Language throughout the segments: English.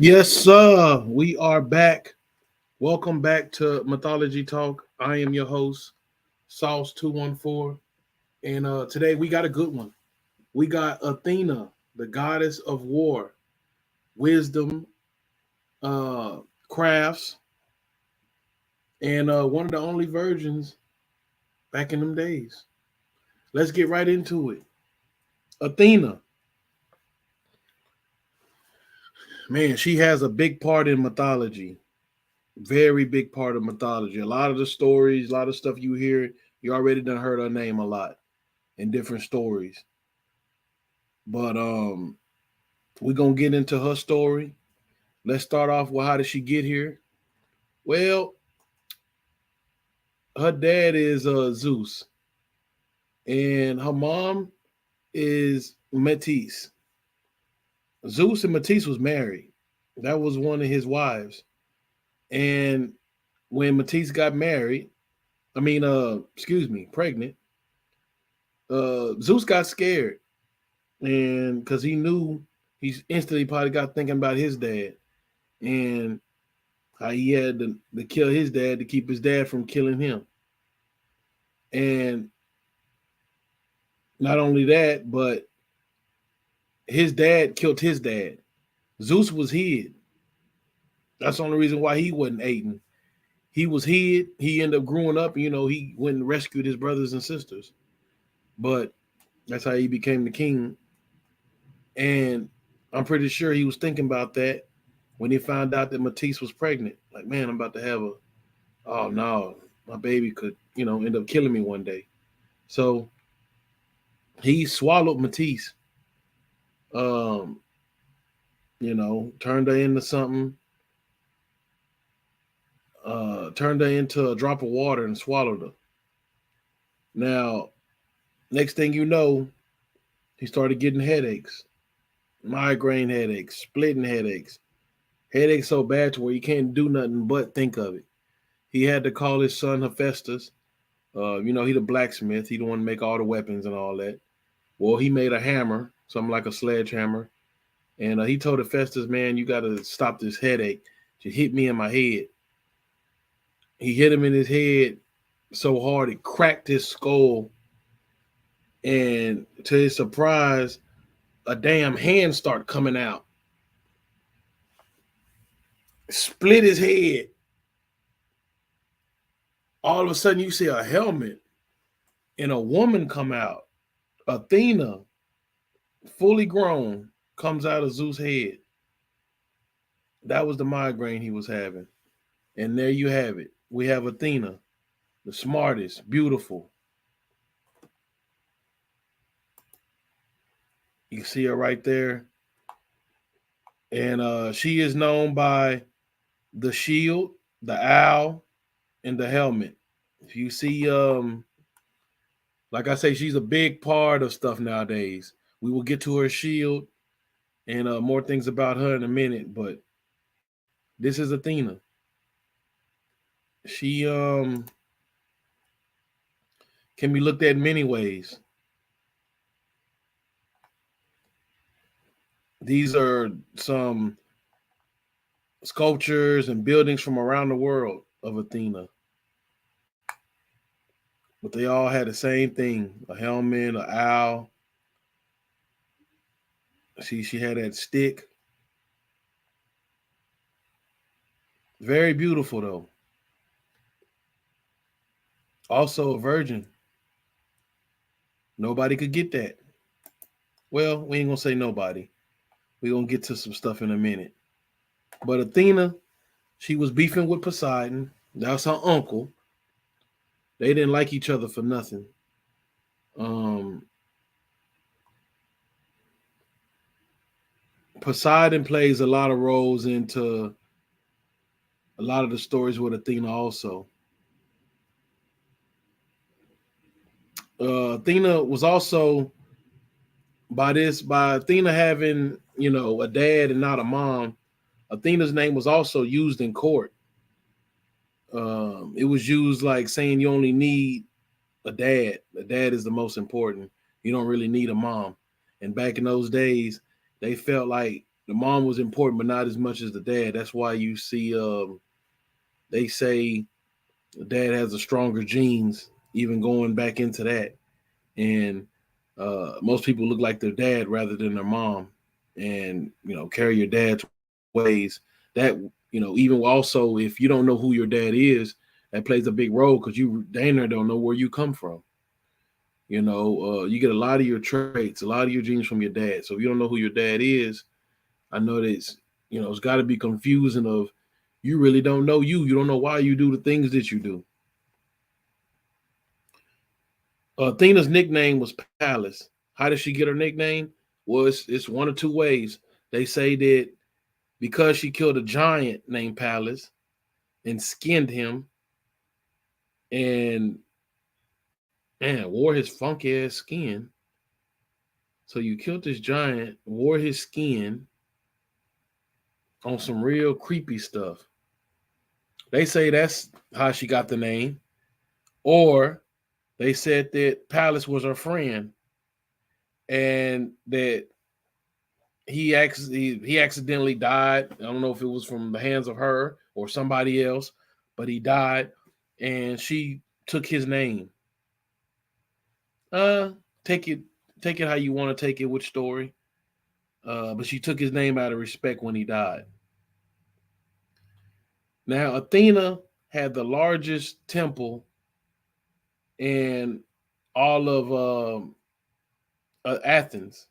Yes, sir. We are back. Welcome back to Mythology Talk. I am your host, Sauce214. And today we got a good one. We got Athena, the goddess of war, wisdom, uh, crafts, and one of the only virgins back in them days. Let's get right into it. Athena, man, she has a big part in mythology. Very big part of mythology. A lot of the stories, a lot of stuff you hear, you already done heard her name a lot in different stories. But we're gonna get into her story. Let's start off with how did she get here? Well, her dad is Zeus, and her mom is Metis. Zeus and Metis was married. That was one of his wives. And when Metis got married, pregnant, Zeus got scared, and because he knew, he instantly probably got thinking about his dad and how he had to kill his dad to keep his dad from killing him. And not only that, but his dad killed his dad. Zeus was hid. That's the only reason why he wasn't eating. He was hid. He ended up growing up. He went and rescued his brothers and sisters. But that's how he became the king. And I'm pretty sure he was thinking about that when he found out that Matisse was pregnant. Like, man, I'm about to have a, oh no, my baby could, end up killing me one day. So he swallowed Matisse, um, turned her into something, turned her into a drop of water and swallowed her. Now, next thing you know, he started getting headaches, migraine headaches, splitting headaches, headaches so bad to where he can't do nothing but think of it. He had to call his son Hephaestus. He the blacksmith. He the one to make all the weapons and all that. Well, he made a hammer, something like a sledgehammer, and he told Hephaestus, "Man, you got to stop this headache. Just hit me in my head." He hit him in his head so hard it cracked his skull, and to his surprise, a damn hand start coming out, split his head. All of a sudden, you see a helmet and a woman come out. Athena, fully grown, comes out of Zeus' head. That was the migraine he was having. And there you have it. We have Athena, the smartest, beautiful. You see her right there. And she is known by the shield, the owl, and the helmet. If you see, like I say, she's a big part of stuff nowadays. We will get to her shield and more things about her in a minute, but this is Athena. She can be looked at many ways. These are some sculptures and buildings from around the world of Athena, but they all had the same thing: a helmet, an owl. She had that stick. Very beautiful though. Also a virgin. Nobody could get that. Well, we ain't gonna say nobody. We're gonna get to some stuff in a minute. But Athena, she was beefing with Poseidon. That's her uncle. They didn't like each other for nothing. Um, Poseidon plays a lot of roles into a lot of the stories with Athena also. Athena was also by Athena having, a dad and not a mom, Athena's name was also used in court. It was used like saying you only need a dad. A dad is the most important. You don't really need a mom. And back in those days, they felt like The mom was important, but not as much as the dad. That's why you see they say the dad has the stronger genes, even going back into that. And most people look like their dad rather than their mom, and carry your dad's ways. That even also, if you don't know who your dad is, that plays a big role because you dang near don't know where you come from. You get a lot of your traits, a lot of your genes from your dad. So if you don't know who your dad is, I know that it's got to be confusing. Of you really don't know you. You don't know why you do the things that you do. Athena's nickname was Palace. How did she get her nickname? Well, it's one of two ways. They say that because she killed a giant named Palace and skinned him and wore his funky ass skin. So you killed this giant, wore his skin on some real creepy stuff. They say that's how she got the name. Or they said that Palace was her friend and that he accidentally died. I don't know if it was from the hands of her or somebody else, but he died, and she took his name. Uh, take it how you want to take it. Which story? But she took his name out of respect when he died. Now Athena had the largest temple in all of Athens.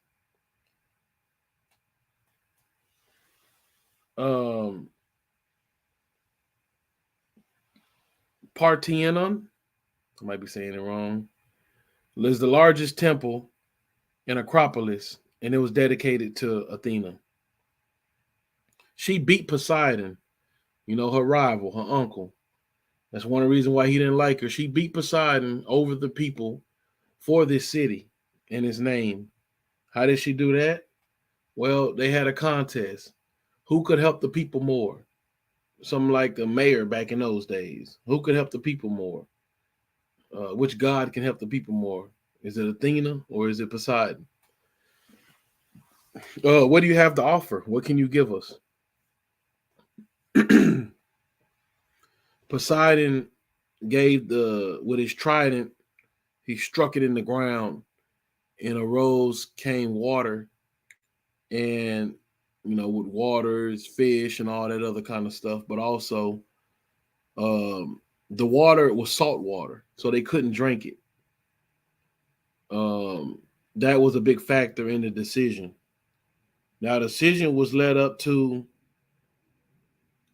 Um, Parthenon, I might be saying it wrong, is the largest temple in Acropolis, and it was dedicated to Athena. She beat Poseidon, her rival, her uncle. That's one of the reasons why he didn't like her. She beat Poseidon over the people for this city and its name. How did she do that? Well, they had a contest. Who could help the people more? Something like the mayor back in those days. Who could help the people more? Which god can help the people more? Is it Athena or is it Poseidon? What do you have to offer? What can you give us? Poseidon gave with his trident, he struck it in the ground, and arose came water, and with waters, fish, and all that other kind of stuff. But also, the water was salt water, so they couldn't drink it. That was a big factor in the decision. Now, the decision was led up to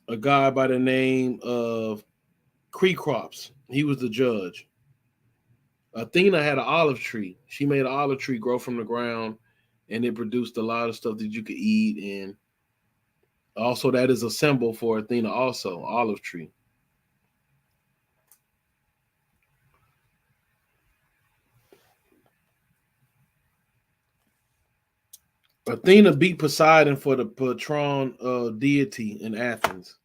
a guy by the name of Crops. He was the judge. Athena had an olive tree. She made an olive tree grow from the ground, and it produced a lot of stuff that you could eat. And also, that is a symbol for Athena, also, olive tree. Athena beat Poseidon for the patron deity in Athens.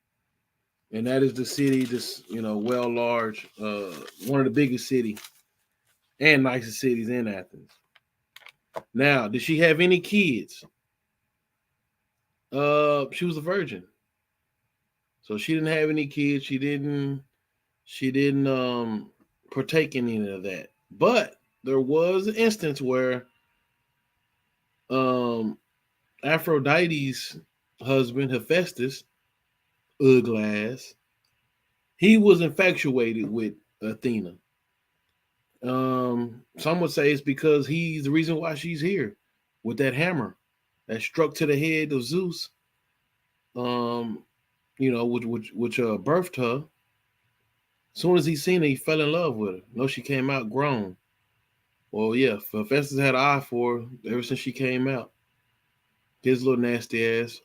And that is the city, this, well large, one of the biggest city and nicest cities in Athens. Now, did she have any kids? She was a virgin. So she didn't have any kids. She didn't partake in any of that. But there was an instance where um Aphrodite's husband, Hephaestus, Uglass, he was infatuated with Athena. Some would say it's because he's the reason why she's here with that hammer that struck to the head of Zeus. Um, which birthed her. As soon as he seen her, he fell in love with her. No, she came out grown. Well, yeah, Festus had an eye for her ever since she came out. His little nasty ass,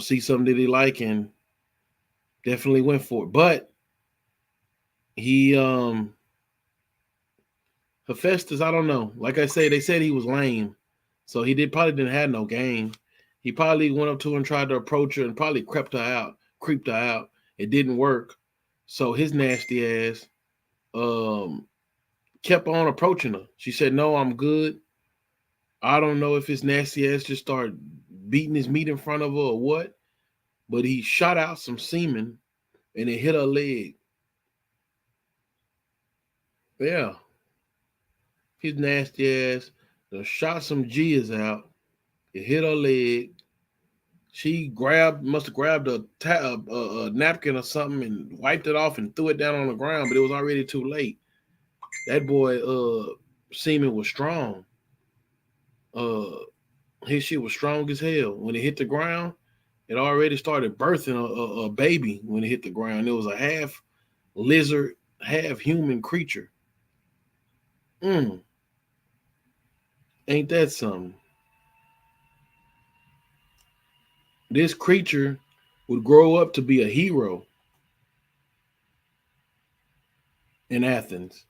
see something that he like and definitely went for it. But he, Hephaestus, I don't know. Like I say, they said he was lame, so he probably didn't have no game. He probably went up to her and tried to approach her and probably creeped her out. It didn't work, so his nasty ass, kept on approaching her. She said, "No, I'm good." I don't know if his nasty ass just started beating his meat in front of her or what, but he shot out some semen and it hit her leg. Yeah, his nasty ass shot some jizz out. It hit her leg. She must have grabbed a napkin or something and wiped it off and threw it down on the ground, but it was already too late. That boy, semen was strong. Uh, his shit was strong as hell. When it hit the ground, it already started birthing a baby when it hit the ground. It was a half lizard, half human creature. Mm, ain't that something? This creature would grow up to be a hero in Athens.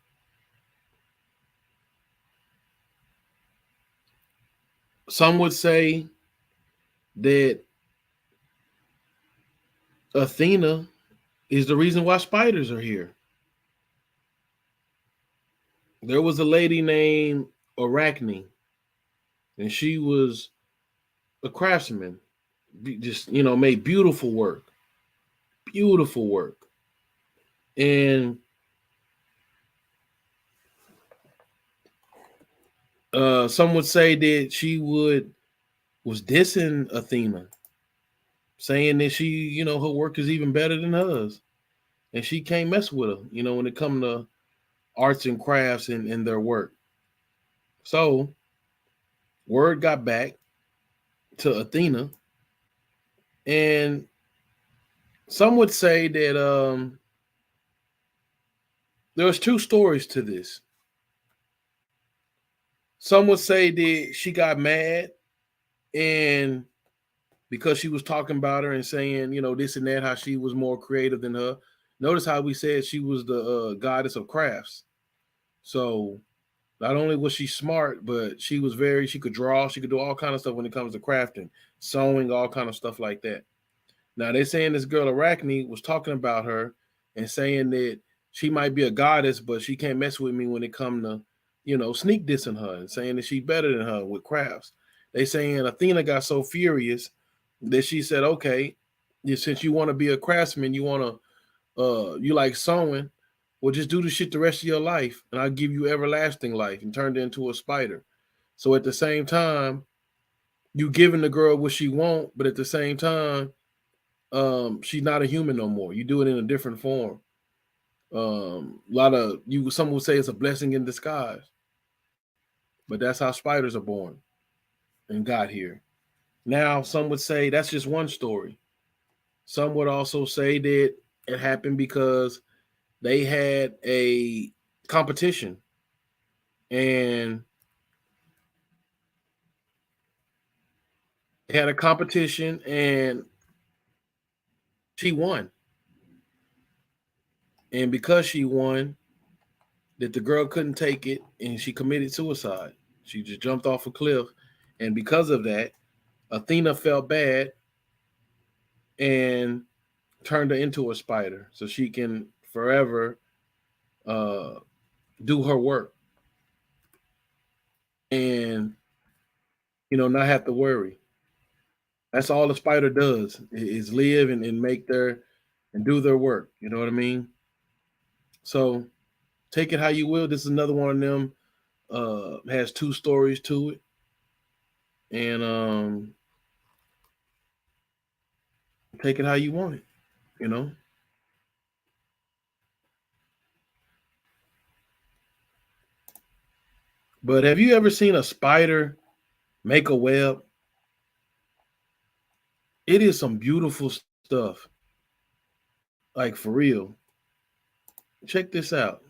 Some would say that Athena is the reason why spiders are here. There was a lady named Arachne, and she was a craftsman. Just made beautiful work. And some would say that she would was dissing Athena, saying that her work is even better than hers, and she can't mess with her. When it comes to arts and crafts and their work. So word got back to Athena, and some would say that there was two stories to this. Some would say that she got mad and because she was talking about her and saying, this and that, how she was more creative than her. Notice how we said she was the goddess of crafts. So not only was she smart, but she could draw, she could do all kind of stuff when it comes to crafting, sewing, all kind of stuff like that. Now they're saying this girl Arachne was talking about her and saying that she might be a goddess, but she can't mess with me when it come to, sneak dissing her and saying that she's better than her with crafts. They saying Athena got so furious that she said, "Okay, since you want to be a craftsman, you like sewing, well just do the shit the rest of your life, and I'll give you everlasting life," and turned her into a spider. So at the same time, you giving the girl what she want, but at the same time, she's not a human no more. You do it in a different form. A lot of you some will say it's a blessing in disguise, but that's how spiders are born and got here. Now some would say that's just one story. Some would also say that it happened because they had a competition and they had a competition and she won. And because she won, that the girl couldn't take it and she committed suicide. She just jumped off a cliff. And because of that, Athena felt bad and turned her into a spider so she can forever uh, do her work and not have to worry. That's all the spider does is live and make their and do their work. You know what I mean? So take it how you will. This is another one of them. Has two stories to it, and take it how you want it. You know. But have you ever seen a spider make a web? It is some beautiful stuff. Like for real. Check this out.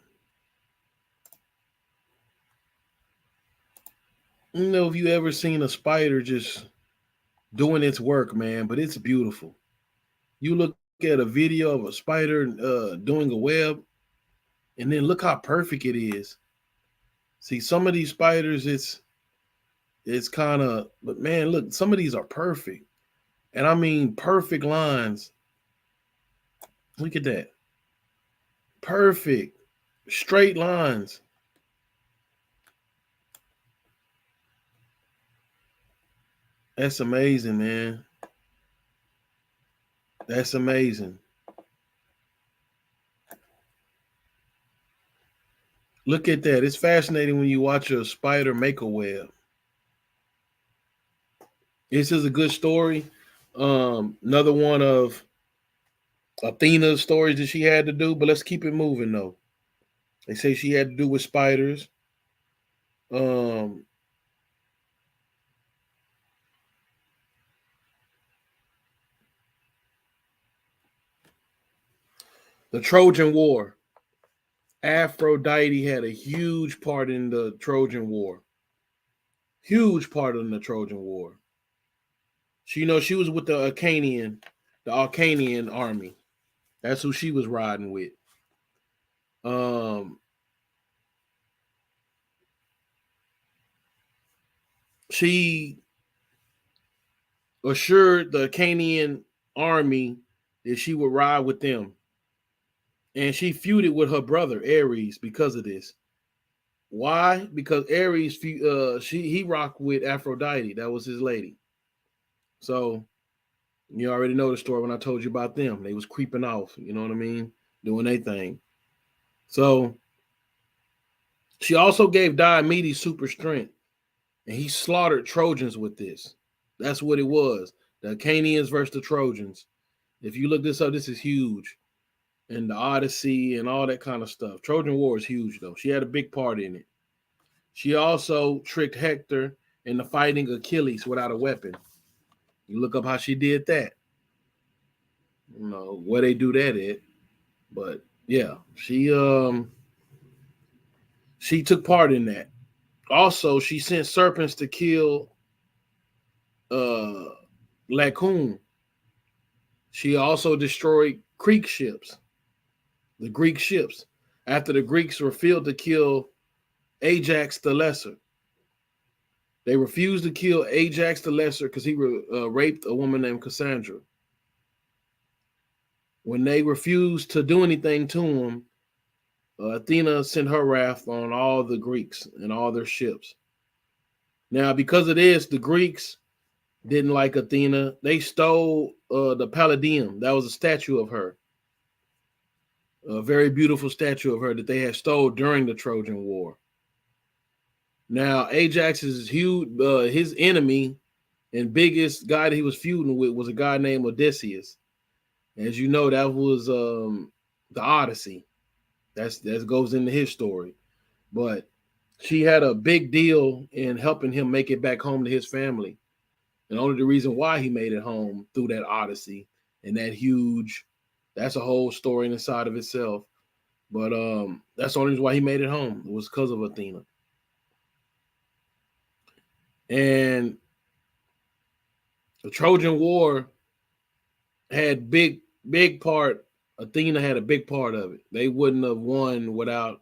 If you ever seen a spider just doing its work, man, but it's beautiful. You look at a video of a spider doing a web, and then look how perfect it is. See, some of these spiders, it's kind of, but man, look, some of these are perfect, and I mean perfect lines. Look at that, perfect, straight lines. That's amazing, man. That's amazing. Look at that. It's fascinating when you watch a spider make a web. This is a good story. Another one of Athena's stories that she had to do, but let's keep it moving though. They say she had to do with spiders. Um, the Trojan War. Aphrodite had a huge part in the Trojan War. Huge part in the Trojan War. She was with the Arcanian army. That's who she was riding with. Um, she assured the Arcanian army that she would ride with them, and she feuded with her brother Ares because of this. Why? Because Ares, he rocked with Aphrodite. That was his lady. So you already know the story when I told you about them. They was creeping off. You know what I mean? Doing their thing. So she also gave Diomedes super strength, and he slaughtered Trojans with this. That's what it was. The Achaeans versus the Trojans. If you look this up, this is huge. And the Odyssey and all that kind of stuff. Trojan War is huge, though. She had a big part in it. She also tricked Hector into fighting Achilles without a weapon. You look up how she did that. You know where they do that at, but yeah, she took part in that. Also, she sent serpents to kill uh Lacoon. She also destroyed the Greek ships, after the Greeks refused to kill Ajax the Lesser. They refused to kill Ajax the Lesser because he raped a woman named Cassandra. When they refused to do anything to him, Athena sent her wrath on all the Greeks and all their ships. Now, because of this, the Greeks didn't like Athena. They stole the Palladium. That was a statue of her, a very beautiful statue of her that they had stole during the Trojan War. Now, Ajax is huge. His enemy and biggest guy that he was feuding with was a guy named Odysseus. As you know, that was the Odyssey. That goes into his story. But she had a big deal in helping him make it back home to his family. And only the reason why he made it home through that Odyssey and that's a whole story inside of itself. But that's the only reason why he made it home. It was because of Athena. And the Trojan War had big part. Athena had a big part of it. They wouldn't have won without,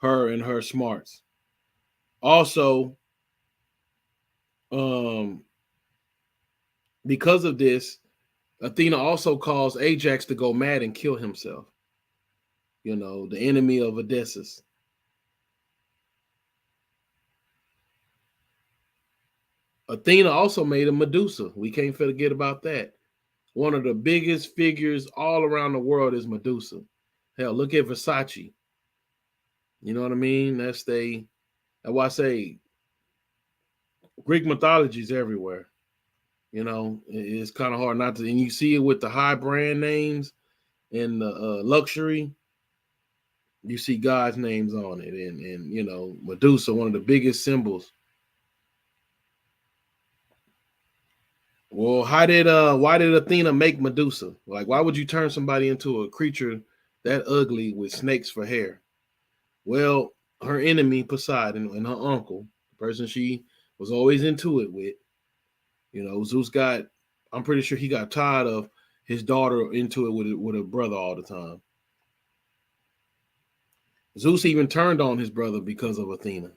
her and her smarts. Also, um, because of this, Athena also caused Ajax to go mad and kill himself. The enemy of Odysseus. Athena also made a Medusa. We can't forget about that. One of the biggest figures all around the world is Medusa. Hell, look at Versace. You know what I mean? That's why I say Greek mythology is everywhere. It's kind of hard not to, and you see it with the high brand names and the luxury. You see God's names on it, and Medusa, one of the biggest symbols. Well, why did Athena make Medusa? Like, why would you turn somebody into a creature that ugly with snakes for hair? Well, her enemy Poseidon and her uncle, the person she was always into it with, Zeus I'm pretty sure he got tired of his daughter into it with her brother all the time. Zeus even turned on his brother because of Athena.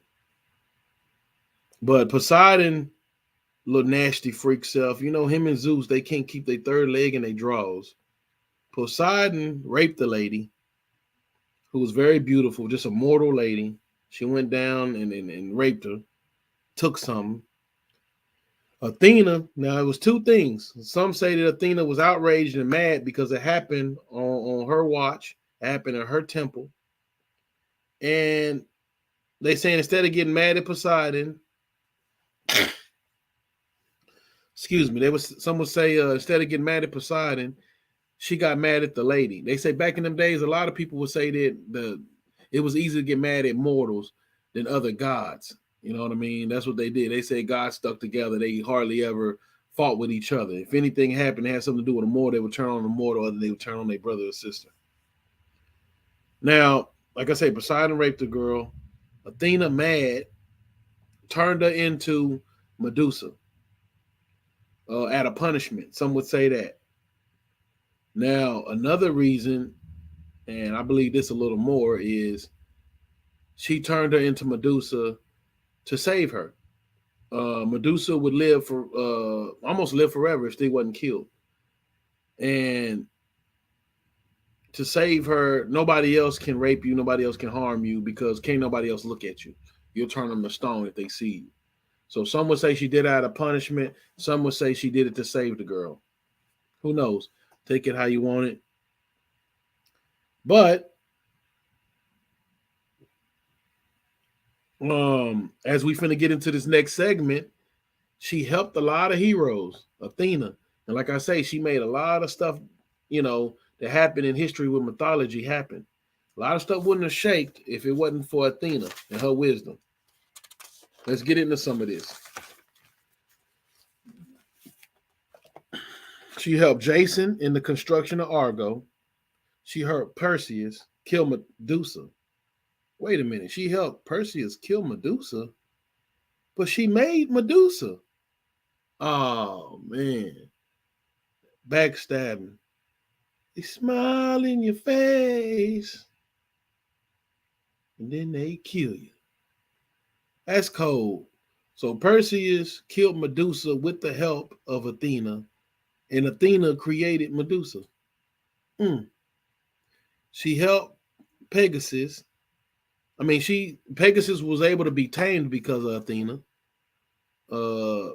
But Poseidon, little nasty freak self, him and Zeus, they can't keep their third leg in their drawers. Poseidon raped the lady, who was very beautiful, just a mortal lady. She went down and raped her, took something. Athena, now it was two things. Some say that Athena was outraged and mad because it happened on her watch, it happened in her temple. And they saying instead of getting mad at Poseidon, excuse me, some would say instead of getting mad at Poseidon, she got mad at the lady. They say back in them days, a lot of people would say that it was easy to get mad at mortals than other gods. You know what I mean? That's what they did. They say gods stuck together. They hardly ever fought with each other. If anything happened, it had something to do with a mortal, they would turn on the mortal, or they would turn on their brother or sister. Now, like I say, Poseidon raped the girl. Athena, mad, turned her into Medusa at a punishment. Some would say that. Now, another reason, and I believe this a little more, is she turned her into Medusa to save her. Medusa would live for almost live forever if they wasn't killed. And to save her, nobody else can rape you, nobody else can harm you because can't nobody else look at you. You'll turn them to stone if they see you. So some would say she did it out of punishment. Some would say she did it to save the girl. Who knows? Take it how you want it. But as we finna get into this next segment, she helped a lot of heroes, Athena. And like I say, she made a lot of stuff, that happened in history with mythology happen. A lot of stuff wouldn't have shaped if it wasn't for Athena and her wisdom. Let's get into some of this. She helped Jason in the construction of Argo. She helped Perseus kill Medusa. Wait a minute. She helped Perseus kill Medusa, but she made Medusa. Oh, man. Backstabbing. They smile in your face, and then they kill you. That's cold. So Perseus killed Medusa with the help of Athena, and Athena created Medusa. Mm. She helped Pegasus. Pegasus was able to be tamed because of Athena.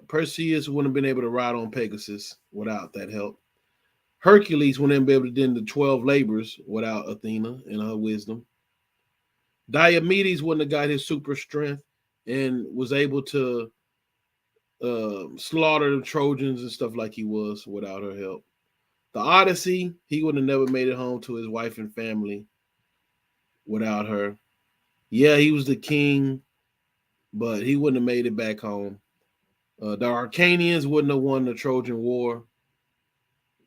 Perseus wouldn't have been able to ride on Pegasus without that help. Hercules wouldn't be able to do the 12 labors without Athena and her wisdom. Diomedes wouldn't have got his super strength and was able to slaughter the Trojans and stuff like he was without her help. The Odyssey, he would have never made it home to his wife and family without her. Yeah, he was the king, but he wouldn't have made it back home. The Arcanians wouldn't have won the Trojan War.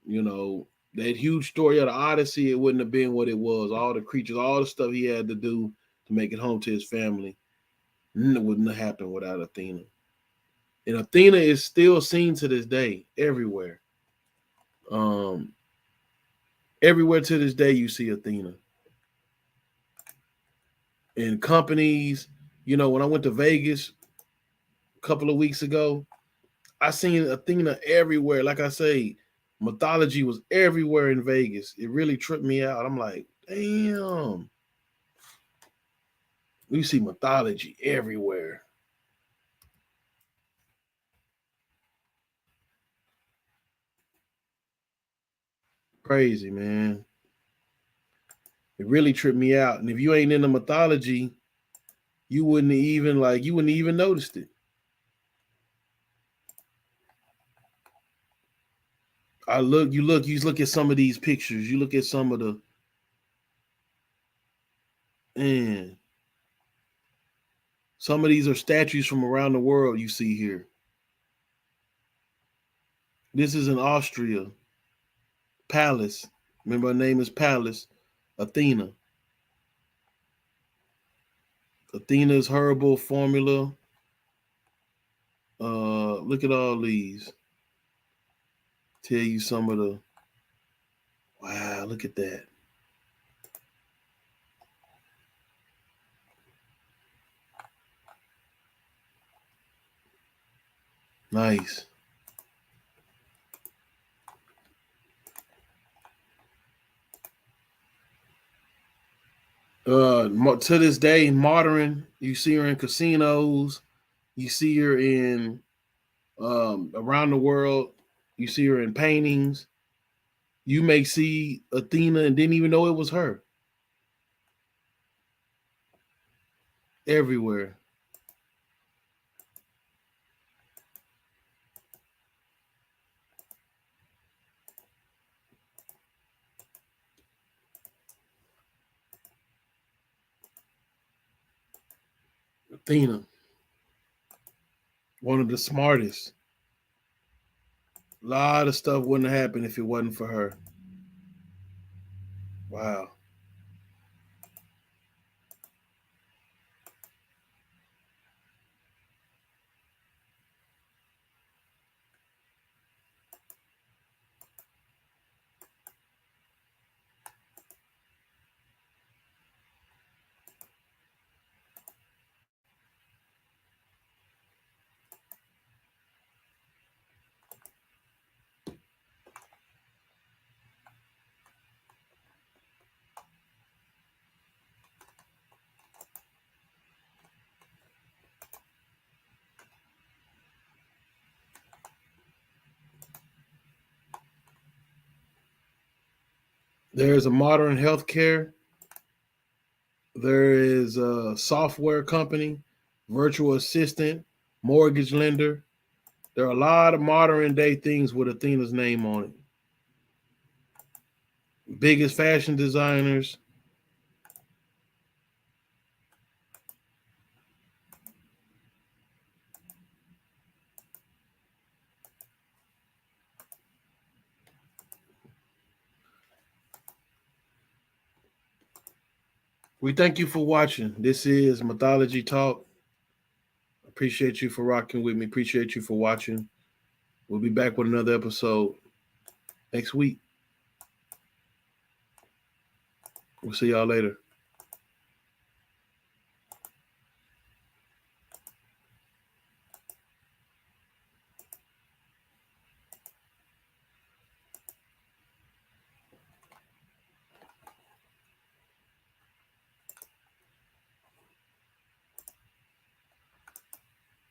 That huge story of the Odyssey, it wouldn't have been what it was. All the creatures, all the stuff he had to do to make it home to his family, it wouldn't have happened without Athena. And Athena is still seen to this day everywhere. Everywhere to this day, you see Athena. In companies, when I went to Vegas a couple of weeks ago, I seen Athena everywhere. Like I say, mythology was everywhere in Vegas. It really tripped me out. I'm like, damn. We see mythology everywhere. Crazy, man. It really tripped me out. And if you ain't into mythology, you wouldn't even noticed it. You look at some of these pictures, you look at some of the man. Some of these are statues from around the world you see here. This is in Austria. Pallas. Remember her name is Pallas. Athena. Athena's herbal formula. Look at all these. Tell you some of the wow, look at that. Nice. To this day, modern, you see her in casinos. You see her in Around the world. You see her in paintings. You may see Athena and didn't even know it was her. Everywhere. Athena, one of the smartest. A lot of stuff wouldn't have happened if it wasn't for her. Wow. There's a modern healthcare. There is a software company, virtual assistant, mortgage lender. There are a lot of modern day things with Athena's name on it. Biggest fashion designers. We thank you for watching. This is Mythology Talk. Appreciate you for rocking with me. Appreciate you for watching. We'll be back with another episode next week. We'll see y'all later.